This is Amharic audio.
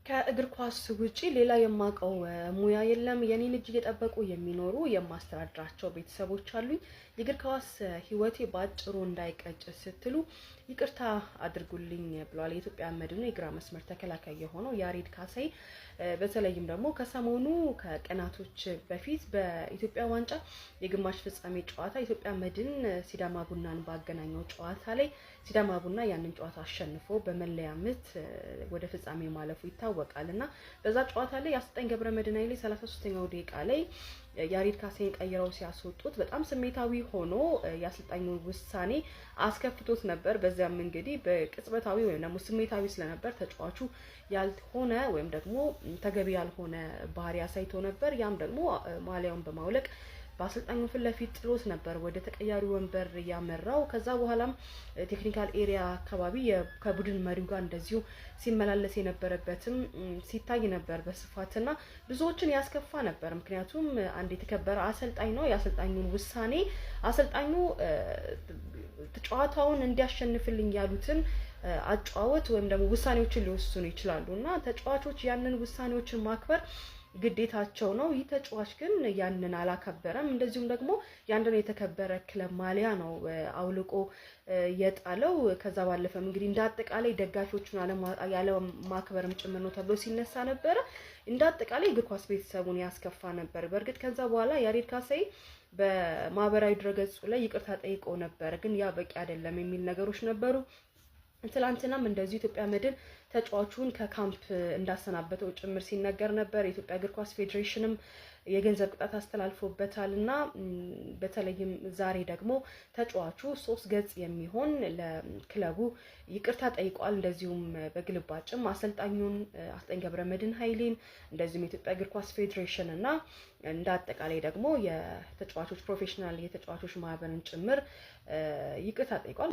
ከእግር ኳስ ውጪ ሌላ የማውቀው ሙያ የለም። የኔን እጅ እየጠበቁ የሚኖሩ የማስተዳድራቸው ቤተሰቦች አሉኝ። የእግር ኳስ ህይወቴ ባጭሩ እንዳይቀጭ ስትሉ ይቅርታ አድርጉልኝ ብሏል የኢትዮጵያ መድን የግራ መስመር ተከላካይ የሆነው ያሬድ ካሳይ። በተለይም ደግሞ ከሰሞኑ ከቀናቶች በፊት በኢትዮጵያ ዋንጫ የግማሽ ፍጻሜ ጨዋታ ኢትዮጵያ መድን ሲዳማ ቡናን ባገናኘው ጨዋታ ላይ ሲዳማ ቡና ያንን ጨዋታ አሸንፎ በመለያ ምት ወደ ፍጻሜ ማለፉ ይታወቃልና በዛ ጨዋታ ላይ አሰልጣኝ ገብረመድህን ኃይሌ 33ኛው ደቂቃ ላይ ያሬድ ካሳይን ቀይረው ሲያስወጡት በጣም ስሜታዊ ሆኖ የአሰልጣኙን ውሳኔ አስከፍቶት ነበር። በዚያም እንግዲህ በቅጽበታዊ ወይም ደግሞ ስሜታዊ ስለነበር ተጫዋቹ ያልሆነ ወይም ደግሞ ተገቢ ያልሆነ ባህሪ አሳይቶ ነበር። ያም ደግሞ ማሊያውን በማውለቅ በአሰልጣኙ ፊት ለፊት ጥሎት ነበር ወደ ተቀያሪ ወንበር ያመራው። ከዛ በኋላም ቴክኒካል ኤሪያ አካባቢ ከቡድን መሪው ጋር እንደዚሁ ሲመላለስ የነበረበትም ሲታይ ነበር በስፋትና ብዙዎችን ያስከፋ ነበር። ምክንያቱም አንድ የተከበረ አሰልጣኝ ነው። የአሰልጣኙን ውሳኔ አሰልጣኙ ጨዋታውን እንዲያሸንፍልኝ ያሉትን አጫወት ወይም ደግሞ ውሳኔዎችን ሊወስኑ ይችላሉና ተጫዋቾች ያንን ውሳኔዎችን ማክበር ግዴታቸው ነው። ይህ ተጫዋች ግን ያንን አላከበረም። እንደዚሁም ደግሞ ያንደን የተከበረ ክለብ ማሊያ ነው አውልቆ የጣለው። ከዛ ባለፈም እንግዲህ እንዳጠቃላይ ደጋፊዎቹን ያለ ማክበርም ጭምር ነው ተብሎ ሲነሳ ነበር። እንዳጠቃላይ እግር ኳስ ቤተሰቡን ያስከፋ ነበር። በእርግጥ ከዛ በኋላ ያሬድ ካሳይ በማህበራዊ ድረገጹ ላይ ይቅርታ ጠይቆ ነበር፣ ግን ያ በቂ አይደለም የሚል ነገሮች ነበሩ። ትላንትናም እንደዚህ ኢትዮጵያ መድን ተጫዋቹን ከካምፕ እንዳሰናበተው ጭምር ሲነገር ነበር። የኢትዮጵያ እግር ኳስ ፌዴሬሽንም የገንዘብ ቅጣት አስተላልፎበታልና በተለይም ዛሬ ደግሞ ተጫዋቹ 3 ገጽ የሚሆን ለክለቡ ይቅርታ ጠይቋል። እንደዚሁም በግልባጭም አሰልጣኙን አሰልጣኝ ገብረመድህን ኃይሌን እንደዚሁም የኢትዮጵያ እግር ኳስ ፌዴሬሽን እና እንዳጠቃላይ ደግሞ የተጫዋቾች ፕሮፌሽናል የተጫዋቾች ማህበርን ጭምር ይቅርታ ጠይቋል።